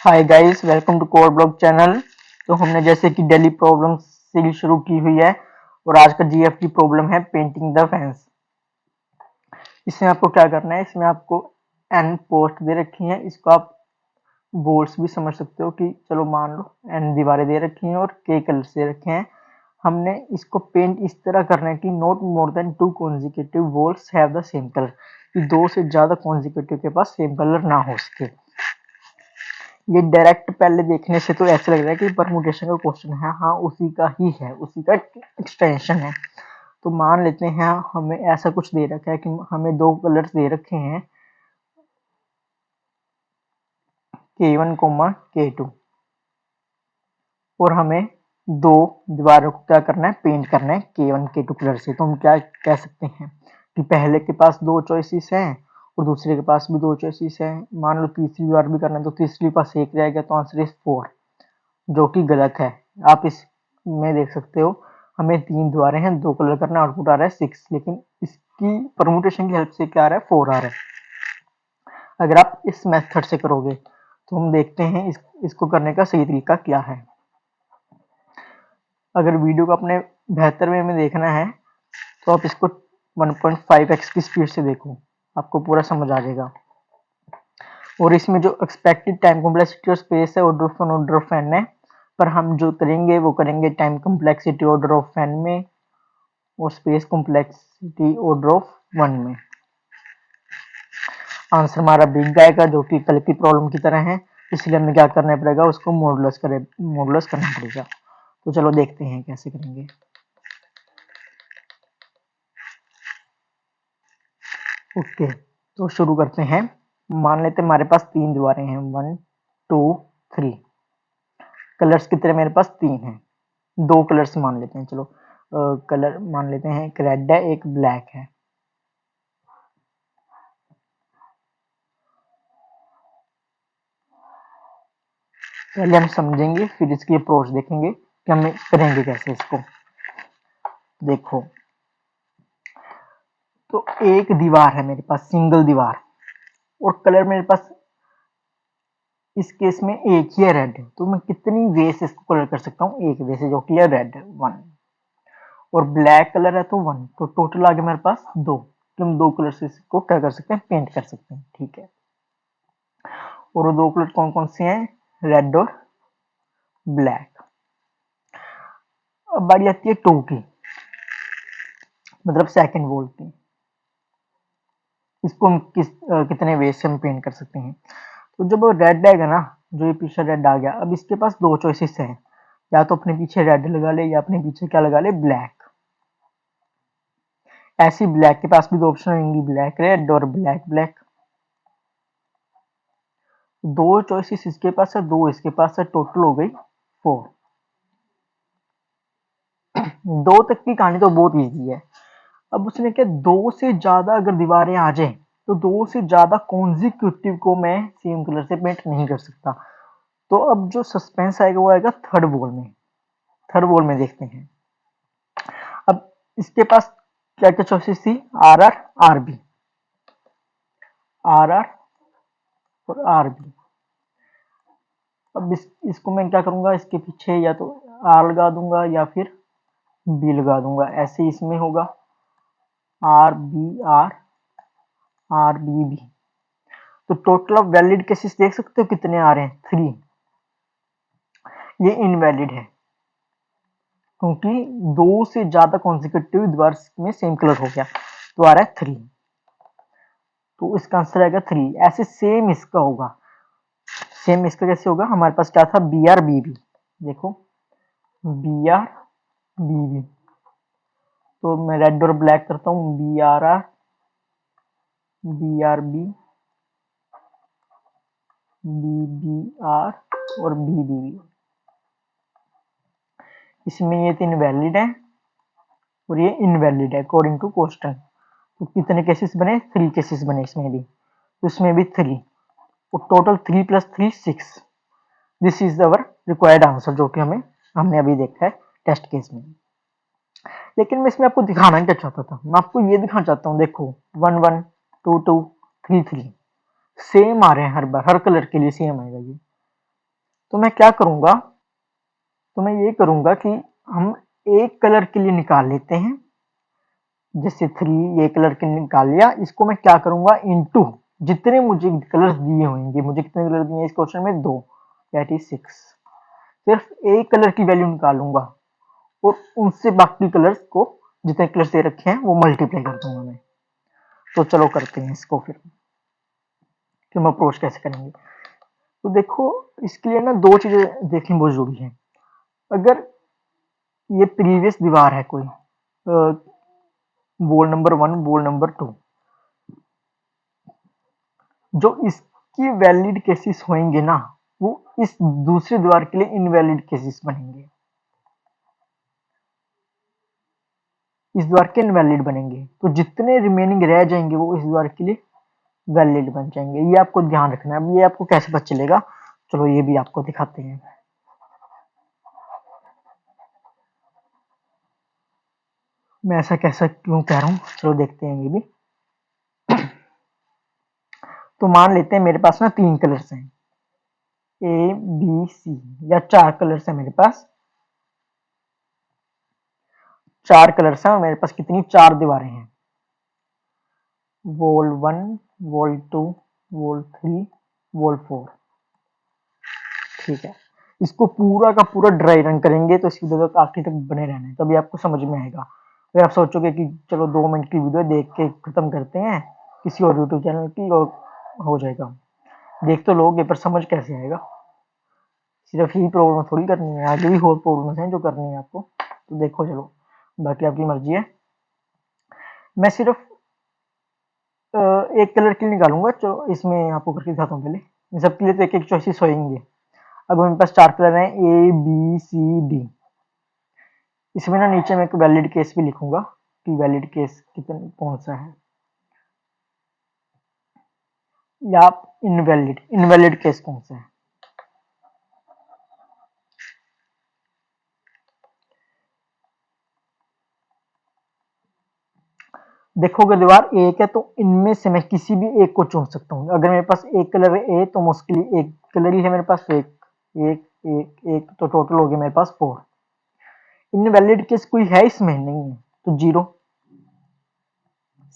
Hi guys, welcome to code block channel. तो हमने जैसे कि डेली प्रॉब्लम सीरीज शुरू की हुई है और आज का जीएफ की प्रॉब्लम है पेंटिंग द फेंस। इसमें आपको क्या करना है, इसमें आपको एन पोस्ट दे रखी है, इसको आप बोर्ड्स भी समझ सकते हो कि चलो मान लो एन दीवारें दे रखी हैं और के कलर्स दे रखे हैं। हमने इसको पेंट इस तरह करना है कि not more than 2 consecutive walls have the same colour, कि 2 से ज्यादा कॉन्जिक्यूटिव के पास सेम कलर ना हो सके। ये डायरेक्ट पहले देखने से तो ऐसा लग रहा है कि परमुटेशन का क्वेश्चन है। हाँ, उसी का ही है, उसी का एक्सटेंशन है। तो मान लेते हैं हमें ऐसा कुछ दे रखा है कि हमें 2 कलर्स दे रखे हैं K1, K2 और हमें 2 दीवारों को क्या करना है, पेंट करना है K1, K2 कलर से। तो हम क्या कह सकते हैं कि पहले के पास 2 चॉइसेस हैं और दूसरे के पास भी 2 चॉइसेस हैं। मान लो तीसरी दीवार भी करना है तो तीसरी के पास 1 रहेगा, तो आंसर इज 4, जो कि गलत है। आप इसमें देख सकते हो हमें 3 दीवारें हैं, 2 कलर करना, आउटपुट आ रहा है 6, लेकिन इसकी परमुटेशन की हेल्प से क्या आ रहा है, 4 आ रहा है। अगर आप इस मेथड से करोगे तो हम देखते हैं इसको करने का सही तरीका क्या है। अगर वीडियो को अपने बेहतर वे में देखना है तो आप इसको 1.5x की स्पीड से देखो, आपको पूरा समझ आ जाएगा। और इसमें जो एक्सपेक्टेड टाइम कॉम्प्लेक्सिटी और स्पेस है order of order of N है, पर हम जो करेंगे वो करेंगे time complexity order of N में और स्पेस कॉम्प्लेक्सिटी ऑर्डर ऑफ 1 में। आंसर हमारा बिग आएगा, जो कि कल की प्रॉब्लम की तरह है, इसलिए हमें क्या करना पड़ेगा, उसको मॉडुलस करना पड़ेगा। तो चलो देखते हैं कैसे करेंगे। ओके, तो शुरू करते हैं। मान लेते हैं हमारे पास 3 दीवारें हैं, 1 2 3। कलर्स कितने मेरे पास 3 हैं, 2 कलर्स मान लेते हैं। चलो कलर मान लेते हैं, एक रेड है एक ब्लैक है। पहले हम समझेंगे फिर इसकी अप्रोच देखेंगे कि हम करेंगे कैसे इसको। देखो, तो एक दीवार है मेरे पास, सिंगल दीवार, और कलर मेरे पास इस केस में एक ही है, रेड। तो मैं कितनी वे से इसको कलर कर सकता हूँ, एक वे से, जो कि है रेड 1। और ब्लैक कलर है तो 1, तो टोटल आ गया मेरे पास 2, कि हम 2 कलर से इसको क्या कर सकते हैं, पेंट कर सकते हैं। ठीक है, और वो 2 कलर कौन कौन से हैं, रेड और ब्लैक। अब बारी आती है 2 की, मतलब सेकंड वोल्ट की। इसको हम कितने वे से हम पेंट कर सकते हैं। तो जब रेड आएगा ना, जो ये पीछे रेड आ गया, अब इसके पास 2 चॉइसेस हैं, या तो अपने पीछे रेड लगा ले या अपने पीछे क्या लगा ले, ब्लैक। ऐसी ब्लैक के पास भी 2 ऑप्शन होंगी, ब्लैक रेड और ब्लैक ब्लैक। 2 चॉइसेस इसके पास है, 2 इसके पास है, टोटल हो गई 4। 2 तक की कहानी तो बहुत इजी है। अब उसने क्या, 2 से ज्यादा अगर दीवारें आ जाए तो 2 से ज्यादा कॉन्जिक्यूटिव को मैं सेम कलर से पेंट नहीं कर सकता। तो अब जो सस्पेंस आएगा वो आएगा थर्ड वॉल में। थर्ड वॉल में देखते हैं। अब इसके पास क्या क्या चॉइसेस थी, R R R B, R R और आर बी। अब इसको मैं क्या करूंगा, इसके पीछे या तो आर लगा दूंगा या फिर बी लगा दूंगा। ऐसे इसमें होगा R B R, R B B. तो टोटल ऑफ वैलिड केसेस देख सकते हो कितने आ रहे हैं, 3। ये इनवैलिड है क्योंकि 2 से ज्यादा कॉन्सिक्यूटिव दीवार में सेम कलर हो गया, तो आ रहा है 3। तो इसका आंसर आएगा 3। ऐसे सेम इसका होगा, सेम इसका कैसे होगा, हमारे पास क्या था, बी आर बी बी। देखो, बी आर बी बी। तो मैं रेड और ब्लैक करता हूँ, B R R, B R B, B B R और बी बी बी। इसमें ये 3 वैलिड है और ये इनवैलिड है अकॉर्डिंग टू क्वेश्चन। तो कितने केसेस बने, 3 केसेस बने इसमें भी, तो इसमें भी 3। और total 3 + 3 6। This is our required answer, जो कि हमने अभी देखा है टेस्ट केस में। लेकिन मैं इसमें आपको दिखाना क्या चाहता था, मैं आपको ये दिखाना चाहता हूँ, देखो 1 1 2 2 3 3 सेम आ रहे हैं हर बार, हर कलर के लिए सेम आएगा ये। तो मैं क्या करूंगा, तो मैं ये करूंगा कि हम एक कलर के लिए निकाल लेते हैं, जैसे 3 ये कलर के निकाल लिया, इसको मैं क्या करूंगा इनटू जितने मुझे कलर्स दिए होंगे, मुझे कितने कलर दिए हैं इस क्वेश्चन में 2, दैट इज 6। सिर्फ एक कलर की वैल्यू निकालूंगा और उनसे बाकी कलर्स को, जितने कलर्स दे रखे हैं वो मल्टीप्लाई कर दूंगा मैं। तो चलो करते हैं इसको फिर कि हम अप्रोच कैसे करेंगे। तो देखो इसके लिए ना दो चीजें देखनी बहुत जरूरी है। अगर ये प्रीवियस दीवार है कोई, वॉल नंबर 1 वॉल नंबर 2, जो इसकी वैलिड केसेस होंगे ना वो इस दूसरी दीवार के लिए इनवैलिड केसेस बनेंगे, इस द्वार के इनवैलिड बनेंगे। तो जितने रिमेनिंग रह जाएंगे वो इस द्वार के लिए वैलिड बन जाएंगे। ये आपको ध्यान रखना है। अब ये आपको कैसे पता चलेगा, चलो ये भी आपको दिखाते हैं। मैं ऐसा कैसा क्यों कह रहा हूँ, चलो देखते हैं ये भी। तो मान लेते हैं मेरे पास ना 3 कलर्स हैं, ए बी सी, या 4 कलर्स हैं मेरे पास, 4 कलर्स हैं और मेरे पास कितनी 4 दीवारें हैं, वॉल 1 वॉल 2 वॉल 3 वॉल 4। ठीक है, इसको पूरा का पूरा ड्राई रन करेंगे तो इसकी वीडियो आखिर तक बने रहना है, तभी आपको समझ में आएगा। फिर आप सोचोगे कि चलो 2 मिनट की वीडियो देख के खत्म करते हैं किसी और यूट्यूब चैनल की और हो जाएगा। देख तो लोगे पर समझ कैसे आएगा। सिर्फ यही प्रॉब्लम थोड़ी करनी है, आगे भी और प्रॉब्लम्स हैं जो करनी है आपको। तो देखो चलो, बाकी आपकी मर्जी है। मैं सिर्फ एक कलर के लिए निकालूंगा, तो इसमें आपको करके दिखाता हूँ। पहले इन सबके लिए तो एक एक चॉइसेस होंगे। अब मेरे पास 4 कलर हैं, ए बी सी डी। इसमें ना नीचे मैं एक वैलिड केस भी लिखूंगा कि वैलिड केस कितना कौन सा है, या इनवैलिड इनवैलिड केस कौन सा है। देखो अगर दीवार एक है तो इनमें से मैं किसी भी एक को चुन सकता हूँ। अगर मेरे पास एक कलर है ए तो मुश्किल ही एक कलर ही है मेरे पास, तो एक एक एक एक तो टोटल हो गया मेरे पास 4। इनवैलिड केस कोई है इसमें नहीं है तो 0।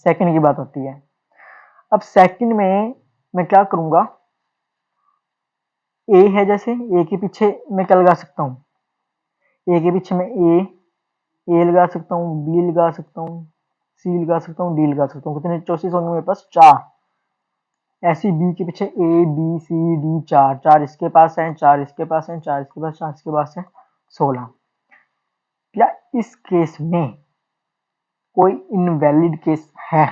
सेकंड की बात होती है। अब सेकंड में मैं क्या करूंगा, ए है, जैसे ए के पीछे मैं क्या लगा सकता हूँ, ए के पीछे मैं ए लगा सकता हूँ, बी लगा सकता हूँ, सी लगा सकता हूँ, डी लगा सकता हूँ। कितने चॉइसेस होंगे मेरे पास, 4। ऐसी बी के पीछे ए बी सी डी 4, 4 इसके पास है, 4 इसके पास है, 4 इसके पास, 4 इसके पास है, 16। क्या इस केस में कोई इनवैलिड केस है?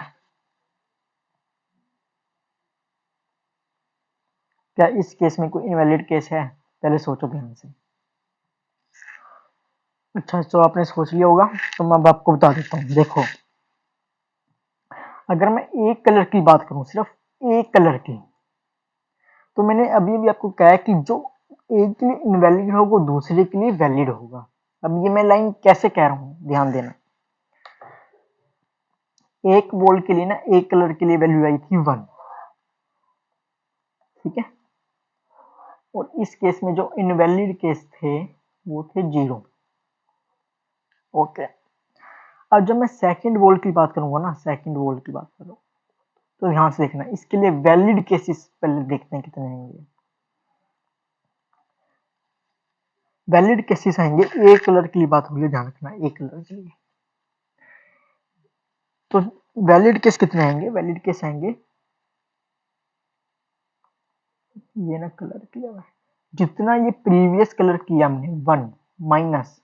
क्या इस केस में कोई इनवैलिड केस है? पहले सोचो ध्यान से। अच्छा तो आपने सोच लिया होगा, तो मैं अब आपको बता देता हूँ। देखो अगर मैं एक कलर की बात करूं, सिर्फ एक कलर की, तो मैंने अभी भी आपको कहा है कि जो एक के लिए इनवैलिड होगा वो दूसरे के लिए वैलिड होगा। अब ये मैं लाइन कैसे कह रहा हूँ ध्यान देना। एक वोल के लिए ना एक कलर के लिए वैल्यू आई थी 1, ठीक है, और इस केस में जो इनवैलिड केस थे वो थे 0। ओके, अब जब मैं सेकंड वोल की बात करूंगा ना, सेकंड वोल की बात करूँ तो ध्यान से देखना, इसके लिए वैलिड केसेस पहले देखते हैं कितने आएंगे। वैलिड केसेस आएंगे, एक कलर के लिए बात होगी, ध्यान रखना एक कलर के लिए। तो वैलिड केस कितने आएंगे, वैलिड केस आएंगे, ये ना कलर किया हुआ है, जितना ये प्रीवियस कलर किया हमने 1 माइनस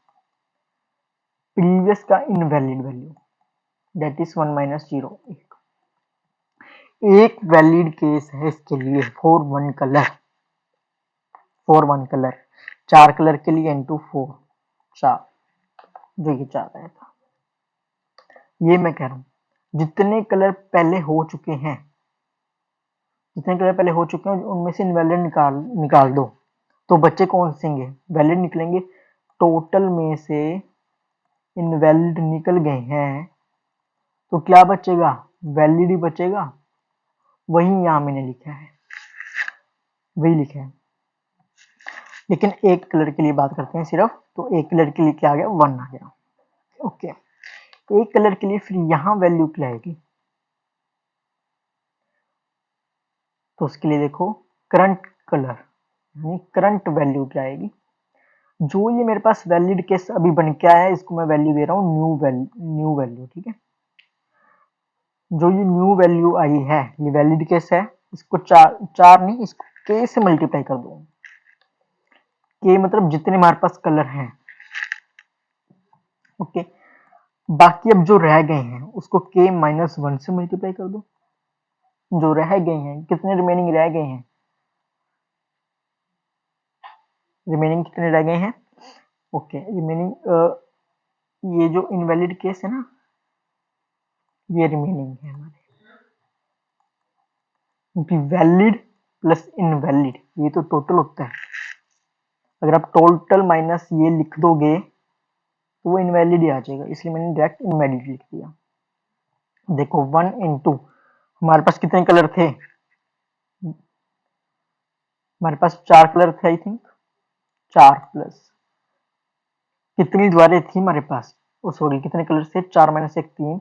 प्रीवियस का invalid value, that is 1 minus 0। एक वैलिड केस है इसके लिए for 1 colour, for 1 colour, 4 colour के लिए इनटू 4, 4, जो ये 4 आया था। ये मैं कह रहा हूँ जितने कलर पहले हो चुके हैं, जितने कलर पहले हो चुके हैं उनमें से इनवैलिड निकाल दो, तो बच्चे कौन से होंगे, वैलिड निकलेंगे। टोटल में से इनवैलिड निकल गए हैं तो क्या बचेगा, वैलिड ही बचेगा। वही यहाँ मैंने लिखा है, वही लिखा है। लेकिन एक कलर के लिए बात करते हैं सिर्फ, तो एक कलर के लिए क्या आ गया, 1 आ गया। ओके, एक कलर के लिए फिर यहाँ वैल्यू क्या आएगी, तो उसके लिए देखो करंट कलर यानी करंट वैल्यू क्या आएगी। जो ये मेरे पास वैलिड केस अभी बन के आया है, इसको मैं वैल्यू दे रहा हूँ न्यू वैल्यू, ठीक है। जो ये न्यू वैल्यू आई है, ये वैलिड केस है, इसको चार नहीं, इसको के से मल्टीप्लाई कर दो। के मतलब जितने हमारे पास कलर हैं। ओके, बाकी अब जो रह गए हैं उसको के माइनस 1 से मल्टीप्लाई कर दो। जो रह गए हैं, कितने रिमेनिंग रह गए हैं, रिमेनिंग कितने रह गए हैं। ओके, रिमेनिंग ये जो इनवैलिड केस है ना, ये रिमेनिंग है हमारे, क्योंकि वैलिड प्लस इनवैलिड ये तो टोटल होता है। अगर आप टोटल माइनस ये लिख दोगे तो वो इनवैलिड ही आ जाएगा, इसलिए मैंने डायरेक्ट इनवैलिड लिख दिया। देखो 1 इंटू हमारे पास कितने कलर थे, हमारे पास 4 कलर थे आई थिंक, 4 प्लस कितनी दीवारें थी हमारे पास, ओ सॉरी कितने कलर थे, 4 माइनस 1 3,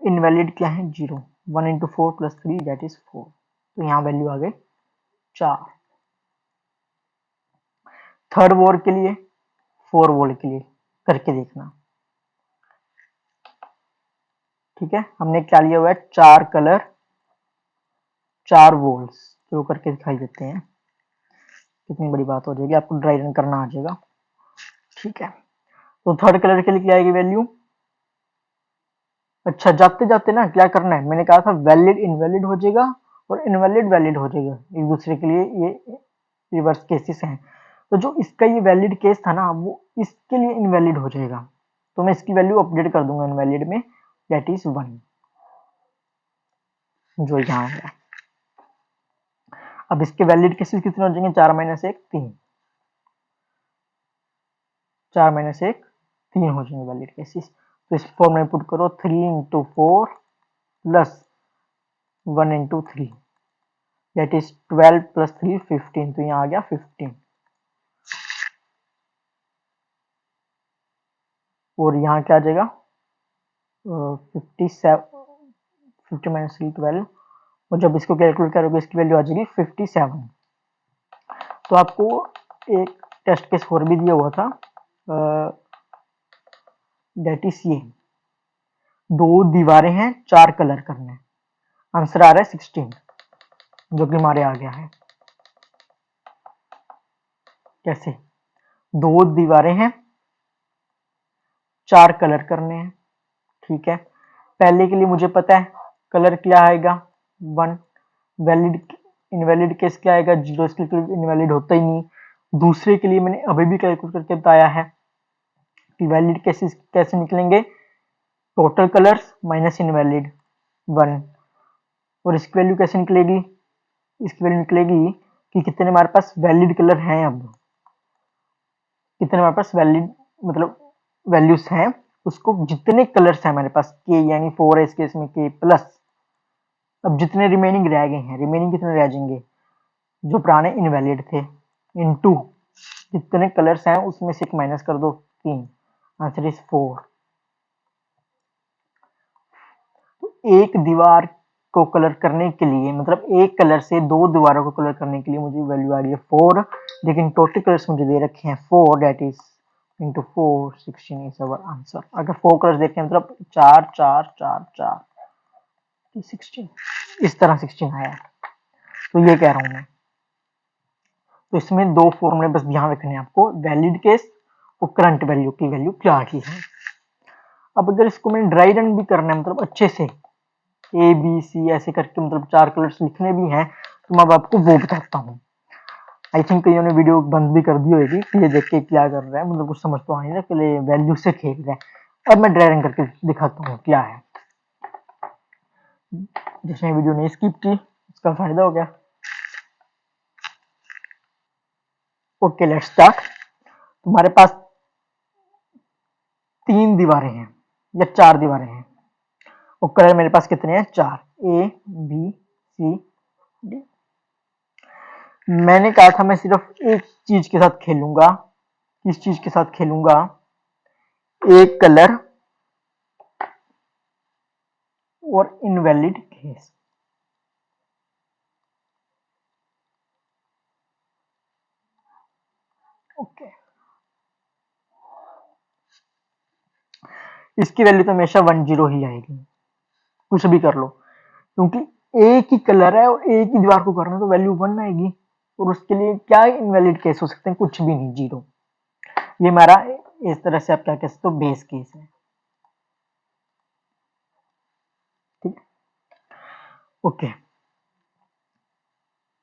इनवैलिड क्या है 0, 1 इंटू 4 प्लस 3 दैट इज 4, तो यहाँ वैल्यू आ गई 4। थर्ड वॉर के लिए, 4 वॉल के लिए करके देखना, ठीक है। हमने क्या लिया हुआ है, 4 कलर 4 वॉल्स, जो करके दिखाई देते हैं, कितनी बड़ी बात हो जाएगी, आपको ड्राई रन करना आ जाएगा, ठीक है। तो थर्ड कलर के लिए क्या आएगी वैल्यू, अच्छा जाते जाते ना क्या करना है, मैंने कहा था वैलिड इनवैलिड हो जाएगा और इनवैलिड वैलिड हो जाएगा, एक दूसरे के लिए ये रिवर्स केसेस हैं। तो जो इसका ये वैलिड केस था ना, वो इसके लिए इनवैलिड हो जाएगा, तो मैं इसकी वैल्यू अपडेट कर दूंगा इनवैलिड में, दैट इज 1, जो यहाँ है। अब इसके वैलिड केसेस कितने हो जाएंगे, 4 माइनस 1 3, 4 माइनस 1 3 हो जाएंगे वैलिड केसेस। तो इस फॉर्म में पुट करो 3 into 4 plus 1 into 3 that is 12 plus 3 15, तो यहाँ आ गया 15, और यहाँ क्या आ जाएगा 57, 50 माइनस 3 12, और जब इसको कैलकुलेट करोगे इसकी वैल्यू आ जाएगी 57। तो आपको एक टेस्ट केस और भी दिया हुआ था, दैट इज ये 2 दीवारें हैं 4 कलर करने हैं, आंसर आ रहा है 16, जो कि हमारे आ गया है। कैसे, 2 दीवारें हैं 4 कलर करने हैं, ठीक है। पहले के लिए मुझे पता है कलर क्या आएगा 1, वैलिड इनवैलिड केस क्या आएगा 0, इसके लिए इनवैलिड होता ही नहीं। दूसरे के लिए मैंने अभी भी कैलकुलेट करके बताया है कि वैलिड केसेस कैसे निकलेंगे, टोटल कलर्स माइनस इनवैलिड 1, और इसकी वैल्यू कैसे निकलेगी, इसकी वैल्यू निकलेगी कि कितने हमारे पास वैलिड कलर हैं, अब कितने हमारे पास वैलिड मतलब वैल्यूज हैं, उसको जितने कलर्स हैं हमारे पास के यानी 4 है इस केस में के प्लस, अब जितने रिमेनिंग रह गए हैं, रिमेनिंग कितने रह जाएंगे जो पुराने इनवैलिड थे, इनटू जितने कलर्स हैं उसमें से एक माइनस कर दो 3, आंसर इज 4। तो एक दीवार को कलर करने के लिए, मतलब एक कलर से 2 दीवारों को कलर करने के लिए मुझे वैल्यू आ रही है 4, लेकिन टोटल कलर्स मुझे दे रखे हैं 4, that is into 4 16 is our answer. अगर 4 कलर्स देखें मतलब 4 4 4 4 16, इस तरह 16 आया, तो ये कह रहा हूं मैं। तो इसमें 2 फॉर्मूले बस ध्यान रखने हैं आपको, वैलिड केस और करंट वैल्यू की वैल्यू क्या आती है। अब अगर इसको मैंने ड्राई रन भी करना है, मतलब अच्छे से ए बी सी ऐसे करके, मतलब 4 कलर्स लिखने भी हैं, तो मैं अब आपको वो बताता हूँ। आई थिंक कईयों ने वीडियो बंद भी कर दी होगी कि ये देख के क्या कर रहा है, मतलब कुछ समझ तो आ नहीं रहा कि वैल्यू से खेल रहा है। अब मैं ड्राई रन करके दिखाता हूँ क्या है, जिसने वीडियो नहीं स्किप की उसका फायदा हो गया। Okay let's start. तुम्हारे पास 3 दीवारें हैं या 4 दीवारें हैं, और कलर मेरे पास कितने हैं 4, ए बी सी डी। मैंने कहा था मैं सिर्फ एक चीज के साथ खेलूंगा। किस चीज के साथ खेलूंगा? एक कलर और इनवैलिड केस। ओके, इसकी वैल्यू तो हमेशा 10 ही आएगी, कुछ भी कर लो, क्योंकि एक ही कलर है और एक ही दीवार को करना है, तो वैल्यू 1 आएगी। और उसके लिए क्या इनवैलिड केस हो सकते हैं? कुछ भी नहीं, 0। ये हमारा इस तरह से आप क्या कह सकते हो, बेस केस है। ठीक, ओके।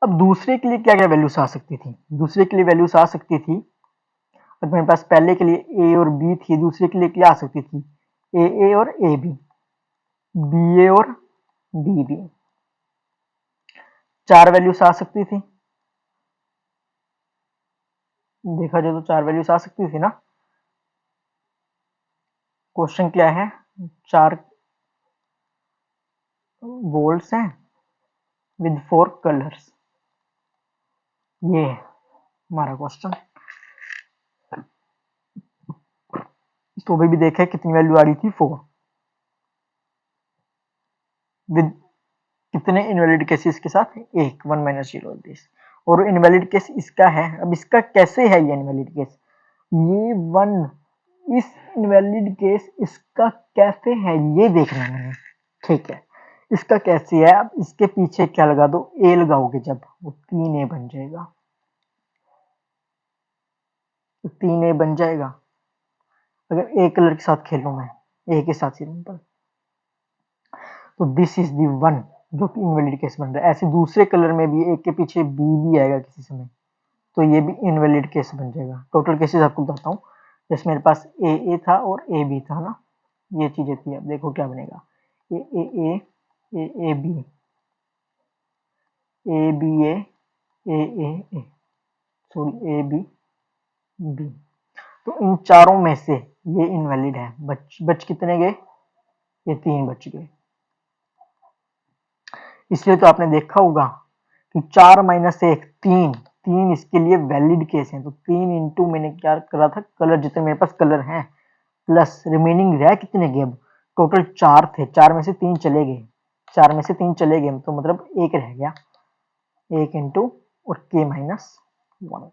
अब दूसरे के लिए क्या क्या वैल्यूज आ सकती थी? दूसरे के लिए वैल्यूज आ सकती थी, अगर मेरे पास पहले के लिए ए और बी थी, दूसरे के लिए क्या आ सकती थी? ए और ए बी ए और बी। 4 वैल्यूज आ सकती थी, देखा जाए तो 4 वैल्यूज आ सकती थी ना। क्वेश्चन क्या है? 4 बोल्ट्स हैं विद 4 कलर्स, ये है हमारा क्वेश्चन। तो अभी भी देखा कितनी वैल्यू आ रही थी, 4, विद कितने इनवैलिड केसेस के साथ? एक, 1 माइनस 0 दिस। और इनवैलिड केस इसका है। अब इसका कैसे है ये इनवैलिड केस? ये 1, इस इनवैलिड केस इसका कैसे है ये देखना है। ठीक है, इसका कैसे है? अब इसके पीछे क्या लगा दो? ए लगाओगे जब, वो 3A बन जाएगा, तो 3A बन जाएगा। अगर ए कलर के साथ खेलूं मैं, ए के साथ सिंपल, तो दिस इज दी 1 जो कि इनवैलिड केस बन रहा है। ऐसे दूसरे कलर में भी एक के पीछे बी भी आएगा किसी समय, तो ये भी इनवैलिड केस बन जाएगा। टोटल केसेस आपको बताता हूँ। जैसे मेरे पास ए था और ए बी था ना, ये चीजें थी। अब देखो क्या बनेगा, A A A A A B, A B A sorry A B B. तो इन चारों में से ये इनवैलिड है। बच कितने गए? ये 3 बच गए। इसलिए तो आपने देखा होगा कि 4 माइनस 1 3, 3 इसके लिए वैलिड केस है। तो 3 इंटू मैंने क्या करा था, कलर जितने मेरे पास कलर हैं प्लस रिमेनिंग रह कितने गए? अब टोटल 4 थे, 4 में से 3 चले गए, 4 में से 3 चले गए, तो मतलब 1 रह गया। 1 इंटू और के माइनस 1,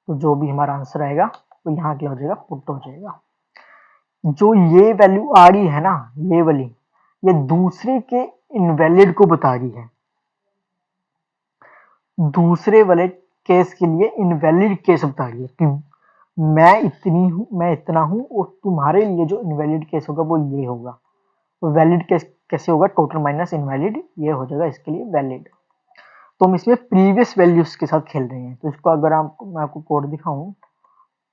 तो जो भी हमारा आंसर आएगा वो यहाँ क्या हो जाएगा, पुट हो जाएगा। जो ये वैल्यू आ रही है ना, ये वाली, ये दूसरे के इनवैलिड को बता रही है। दूसरे वाले केस के लिए इनवैलिड केस बता रही है कि मैं इतनी हूं, मैं इतना हूं, और तुम्हारे लिए जो इनवैलिड केस होगा वो ये होगा। तो वैलिड केस कैसे होगा? टोटल माइनस इनवैलिड, ये हो जाएगा इसके लिए वैलिड। तो हम इसमें प्रीवियस वैल्यूज के साथ खेल रहे हैं। तो इसको अगर मैं आपको कोड दिखाऊं,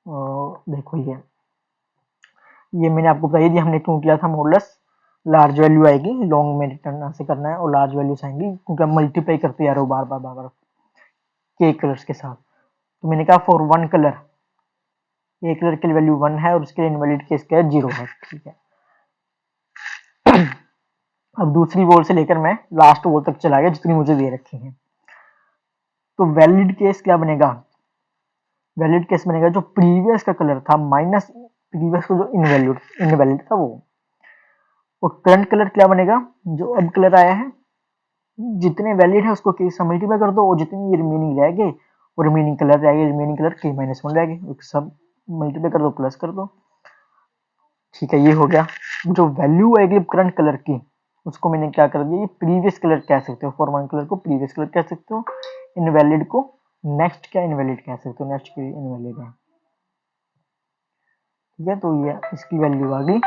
देखो ये मैंने आपको बताई दी, हमने क्यों किया था मॉडुलस। लार्ज वैल्यू आएगी, लॉन्ग में रिटर्न ऐसे करना है, और लार्ज वैल्यूज आएंगी क्योंकि हम मल्टीप्लाई करते जा रहे हो बार बार के कलर्स के साथ। तो मैंने कहा फॉर 1 कलर, एक कलर के लिए वैल्यू 1 है और उसके लिए इनवैलिड केस क्या है? 0 है। ठीक है, अब दूसरी वॉल से लेकर मैं लास्ट वॉल तक चला गया जितनी मुझे दे रखी है। तो वैलिड केस क्या बनेगा? वैलिड केस बनेगा जो प्रीवियस का कलर था माइनस प्रीवियस को जो इनवैलिड था वो। और करंट कलर क्या बनेगा? जो अब कलर आया है, जितने वैलिड है उसको के से मल्टीप्लाई कर दो, और जितनी रिमेनिंग रह गए और रिमेनिंग कलर रह गए, रिमेनिंग कलर के माइनस 1 रह गए, सब मल्टीप्लाई कर दो, प्लस कर दो। ठीक है, ये हो गया। जो वैल्यू आएगी करंट कलर की, उसको मैंने क्या कर दिया, ये प्रीवियस कलर कह सकते हो। फॉर 1 कलर को प्रीवियस कलर कह सकते हो, इनवैलिड को नेक्स्ट क्या इनवैलिड कह सकते हो, नेक्स्ट की इनवैलिड है। ठीक है, तो ये इसकी वैल्यू आ गई,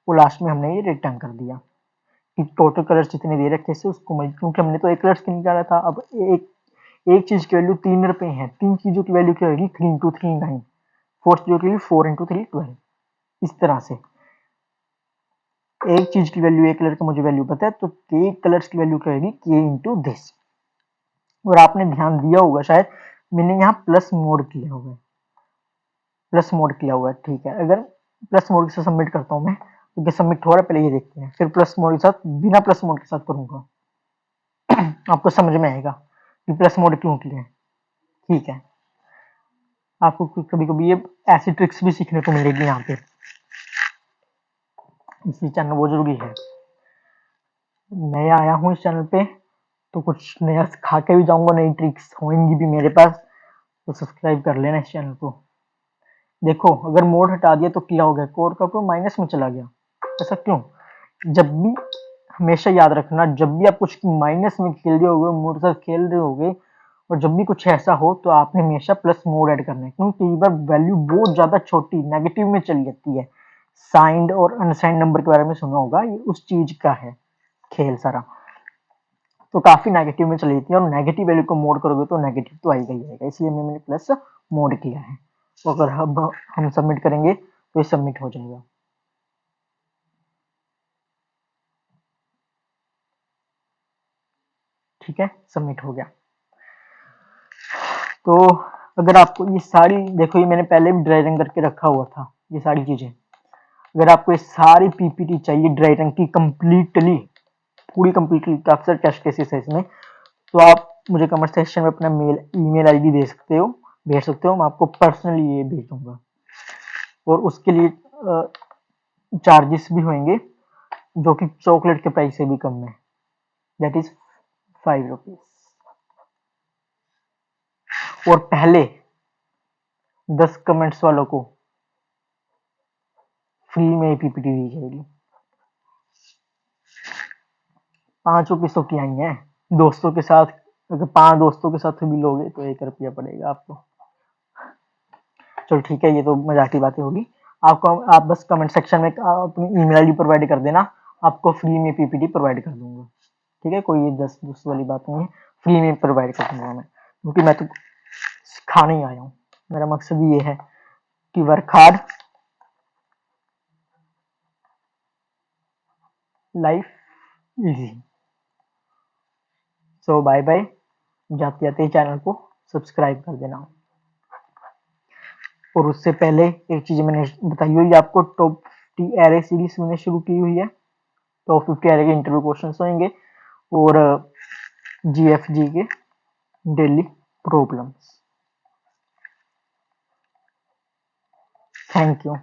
वो लास्ट में हमने ये रिटर्न कर दिया कि टोटल कलर्स जितने दे रखे थे उसको क्योंकि हमने तो एक कलर्स की निकाला था। अब एक चीज की वैल्यू 3 रुपए है, 3 चीजों की वैल्यू क्या होगी? 3 इंटू 3 9, 4 चीजों की वैल्यू 4 इंटू 3 12। इस तरह से एक चीज की वैल्यू, एक कलर का मुझे वैल्यू पता है, तो के कलर्स की वैल्यू क्या होगी? के इंटू दिस। और आपने ध्यान दिया होगा शायद, मैंने यहाँ प्लस मोड किया हुआ है, प्लस मोड किया हुआ है। ठीक है, अगर प्लस मोड से सबमिट करता हूँ मैं, तो सबमिट हो रहा है, पहले ये देखते हैं, फिर प्लस मोड के साथ, बिना प्लस मोड के साथ करूंगा आपको समझ में आएगा। कि प्लस मोड क्यों किया है। ठीक है, आपको कभी कभी ये ऐसी ट्रिक्स भी सीखने को मिलेगी यहाँ पे, इसलिए चैनल वो जरूरी है। नया आया हूँ इस चैनल पे तो कुछ नया सिखा के भी जाऊंगा, नई ट्रिक्स होंगी भी मेरे पास, तो सब्सक्राइब कर लेना इस चैनल को। देखो अगर मोड हटा दिया तो क्या हो गया, कोड का तो माइनस में चला गया। ऐसा क्यों? जब भी हमेशा याद रखना, जब भी आप कुछ माइनस में खेल रहे होगे, मोड से खेल रहे होगे, और जब भी कुछ ऐसा हो तो आपने हमेशा प्लस मोड ऐड करना है, क्योंकि कई बार वैल्यू बहुत ज्यादा छोटी नेगेटिव में चली जाती है। साइंड और अनसाइंड नंबर के बारे में सुना होगा, ये उस चीज का है खेल सारा। तो काफी नेगेटिव में चली जाती है, और नेगेटिव वैल्यू को मोड करोगे तो नेगेटिव तो आएगा ही आएगा, इसलिए मैंने प्लस मोड किया है। तो अगर हम सबमिट करेंगे तो ये सबमिट हो जाएगा। ठीक है, सबमिट हो गया। तो अगर आपको ये सारी, देखो ये मैंने पहले भी ड्राई रन करके रखा हुआ था ये सारी चीजें। अगर आपको ये सारी पीपीटी चाहिए ड्राई रन की कंप्लीटली, पूरी कंप्लीटली, काफी सारे टेस्ट केसेस है इसमें, तो आप मुझे कमेंट सेक्शन में अपना ईमेल आईडी दे सकते हो, भेज सकते हो, मैं आपको पर्सनली ये भेज दूंगा। और उसके लिए चार्जेस भी होंगे, जो कि चॉकलेट के प्राइस से भी कम है, दैट इज 5 रुपीज। और पहले 10 कमेंट्स वालों को फ्री में पीपीटी दी जाएगी। 5 रुपीज तो क्या ही है, दोस्तों के साथ, अगर 5 दोस्तों के साथ भी लोगे तो 1 रुपया पड़ेगा आपको। चलो ठीक है, ये तो मजाक की बातें होगी। आपको, आप बस कमेंट सेक्शन में अपनी ईमेल आईडी प्रोवाइड कर देना, आपको फ्री में पीपीटी प्रोवाइड कर दूंगा। ठीक है, कोई 10 वाली बात नहीं है, फ्री में प्रोवाइड कर दूंगा मैं, क्योंकि मैं तो सिखाने ही आया हूँ। मेरा मकसद ये है कि वर्क हार्ड, लाइफ इजी। सो बाय बाय, जाते जाते चैनल को सब्सक्राइब कर देना। और उससे पहले एक चीज मैंने बताई हुई है आपको, टॉप 50 एरे सीरीज मैंने शुरू की हुई है। टॉप 50 एरे के इंटरव्यू क्वेश्चंस होंगे, और जीएफजी के डेली प्रॉब्लम्स। Thank you.